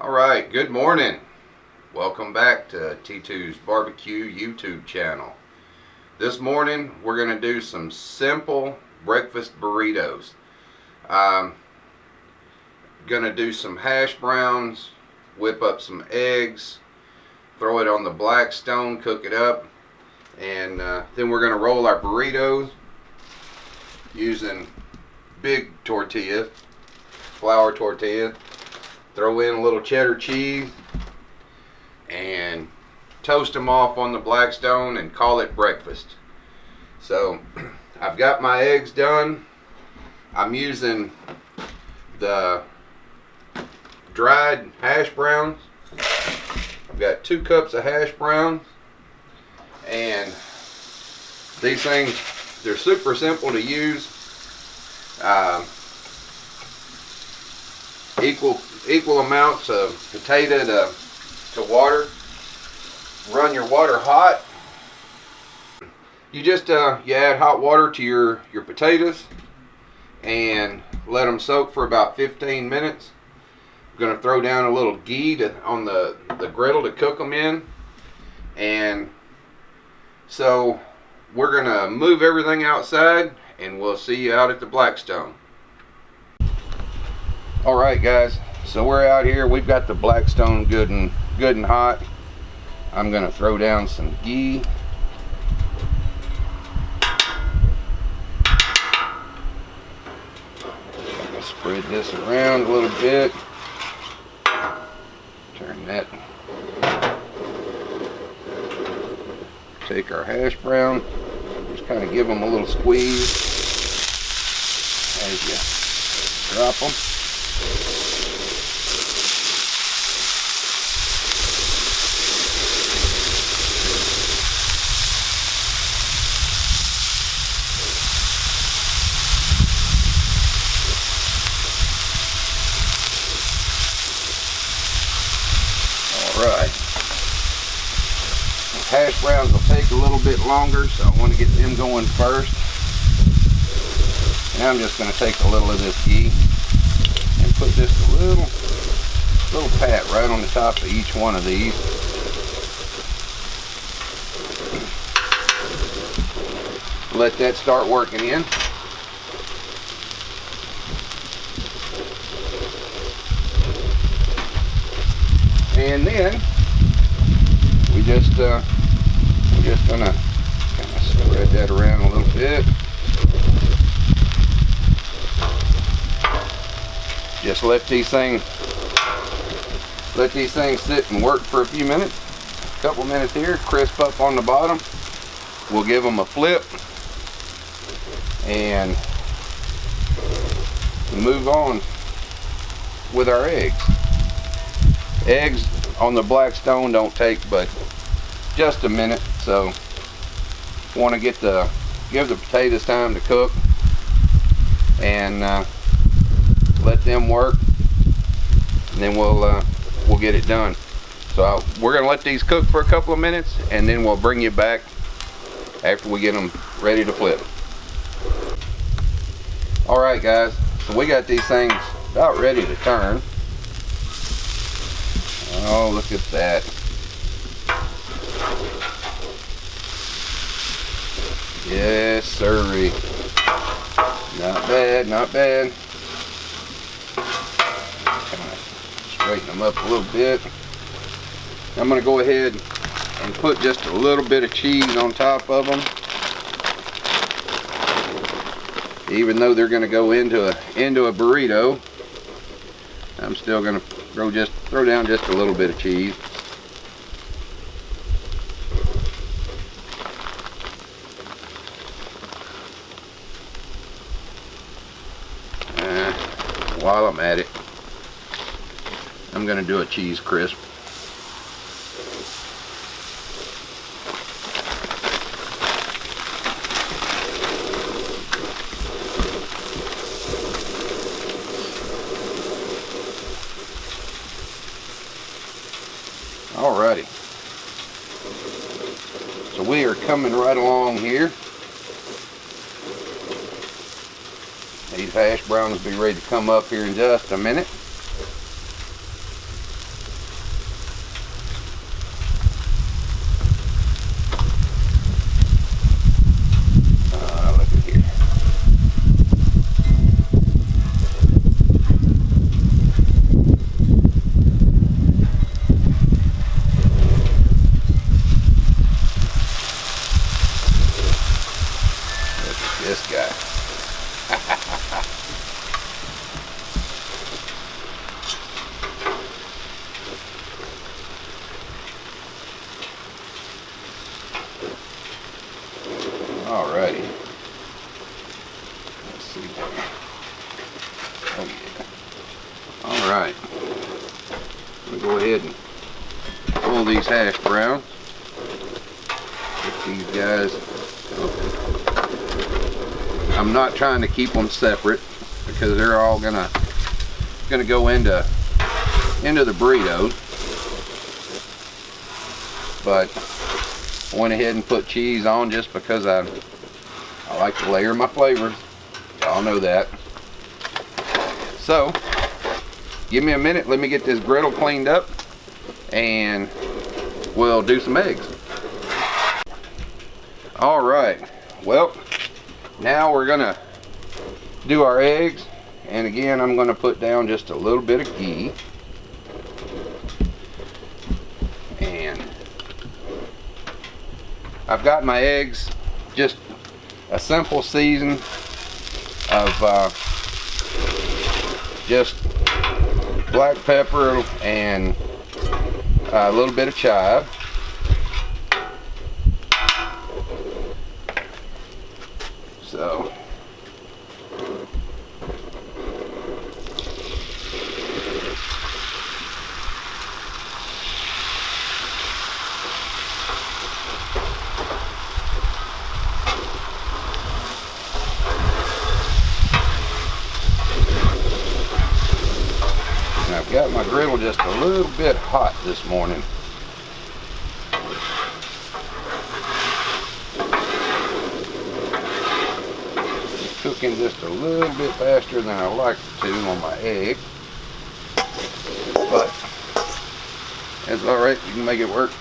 Alright, good morning. Welcome back to T2's Barbecue YouTube channel. This morning we're going to do some simple breakfast burritos. I'm going to do some hash browns, whip up some eggs, throw it on the Blackstone, cook it up, and then we're going to roll our burritos using big tortillas, flour tortillas. Throw in a little cheddar cheese and toast them off on the Blackstone and call it breakfast. So I've got my eggs done. I'm using the dried hash browns. I've got 2 cups of hash browns, and these things, they're super simple to use. Equal amounts of potato to water. Run your water hot. You just you add hot water to your potatoes and let them soak for about 15 minutes. I'm going to throw down a little ghee on the griddle to cook them in. And so we're going to move everything outside, and we'll see you out at the Blackstone. Alright guys, so we're out here. We've got the Blackstone good and hot. I'm going to throw down some ghee. Spread this around a little bit. Turn that. Take our hash brown. Just kind of give them a little squeeze as you drop them. Alright. Hash browns will take a little bit longer, so I want to get them going first. And I'm just going to take a little of this ghee and put just a little pat right on the top of each one of these. Let that start working in. And then we're just gonna kind of spread that around a little bit. Just let these things sit and work for a few minutes. A couple minutes here, crisp up on the bottom. We'll give them a flip and move on with our eggs. Eggs on the Blackstone don't take but just a minute, so want to give the potatoes time to cook and let them work, and then we'll get it done. So we're gonna let these cook for a couple of minutes, and then we'll bring you back after we get them ready to flip. Alright guys, so we got these things about ready to turn. Oh, look at that. Yes, sirree. Not bad, not bad. Kind of straighten them up a little bit. I'm going to go ahead and put just a little bit of cheese on top of them. Even though they're going to go into a burrito, I'm still going to throw down just a little bit of cheese. While I'm at it, I'm going to do a cheese crisp. Alrighty. So we are coming right along here. These hash browns will be ready to come up here in just a minute. Alrighty. Let's see. Oh yeah. Alright. I'm gonna go ahead and pull these hash browns. Get these guys. I'm not trying to keep them separate because they're all gonna go into the burritos. But I went ahead and put cheese on just because I like to layer my flavors. Y'all know that. So give me a minute, let me get this griddle cleaned up and we'll do some eggs. Alright, well, now we're gonna do our eggs, and again I'm gonna put down just a little bit of ghee, and I've got my eggs, just a simple season of just black pepper and a little bit of chive. So and I've got my griddle just a little bit hot this morning. Cooking just a little bit faster than I like to on my egg, but it's alright, you can make it work.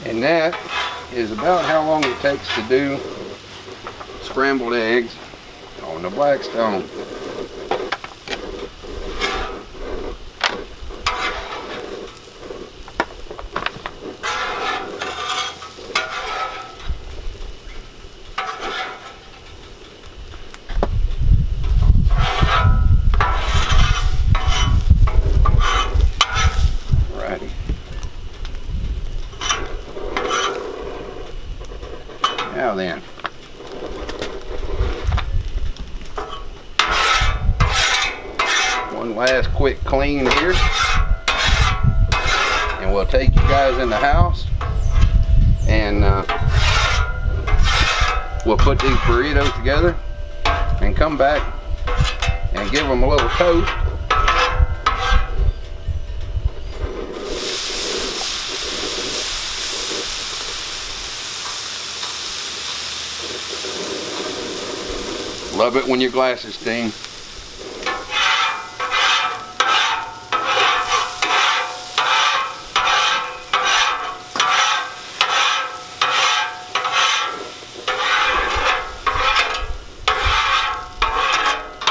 And that is about how long it takes to do scrambled eggs on the Blackstone. Now then, one last quick clean here, and we'll take you guys in the house, and we'll put these burritos together and come back and give them a little toast. Love it when your glasses steam.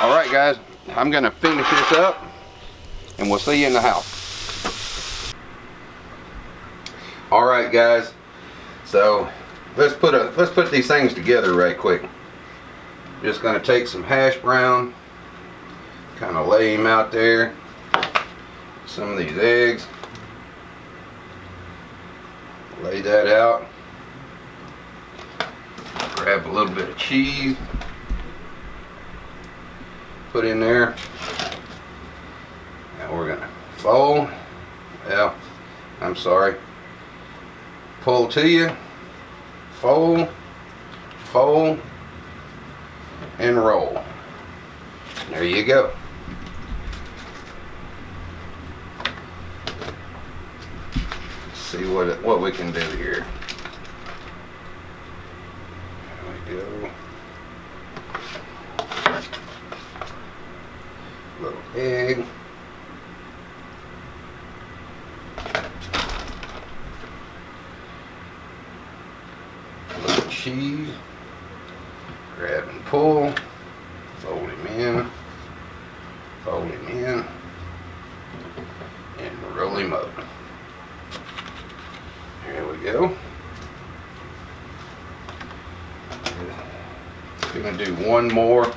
Alright guys, I'm going to finish this up and we'll see you in the house. Alright guys, so let's put these things together right quick. Just going to take some hash brown, kind of lay them out there, some of these eggs, lay that out, grab a little bit of cheese, put in there. Now we're going to fold, well, I'm sorry, pull to you, fold, fold and roll. There you go. Let's see what we can do here. There we go. Little egg. Little cheese. Grab and pull. Fold him in. Fold him in. And roll him up. Here we go. Gonna do one more,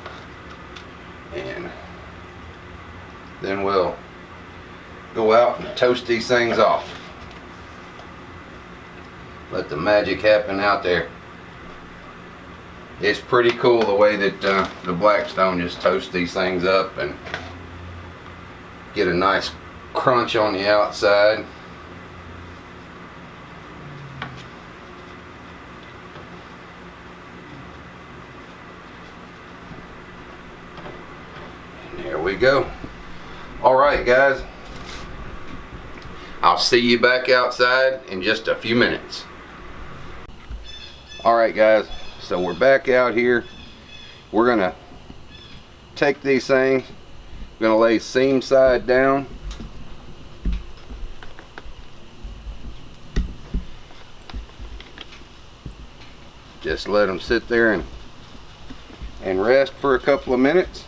and then we'll go out and toast these things off. Let the magic happen out there. It's pretty cool the way that the Blackstone just toasts these things up and get a nice crunch on the outside. There we go. Alright guys, I'll see you back outside in just a few minutes. Alright guys, so we're back out here. We're gonna take these things, we're gonna lay seam side down. Just let them sit there and rest for a couple of minutes.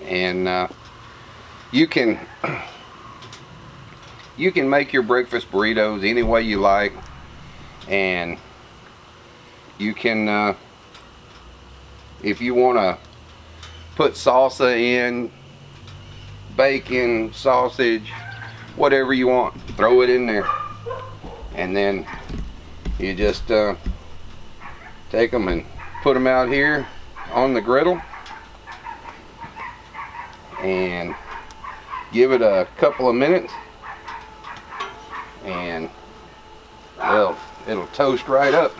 And you can make your breakfast burritos any way you like, and you can if you want to put salsa in, bacon, sausage, whatever you want, throw it in there, and then you just take them and put them out here on the griddle and give it a couple of minutes, and it'll toast right up.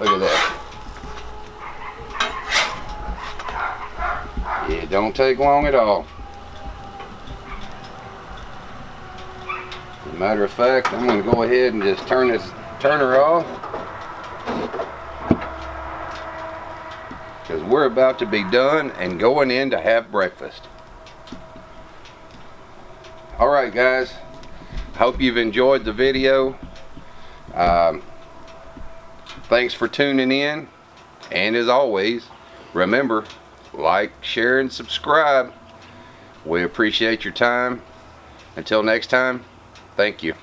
Look at that. It don't take long at all. As a matter of fact, I'm going to go ahead and just turn her off, because we're about to be done and going in to have breakfast. Alright guys, hope you've enjoyed the video. Thanks for tuning in, and as always, remember, like, share, and subscribe. We appreciate your time. Until next time, thank you.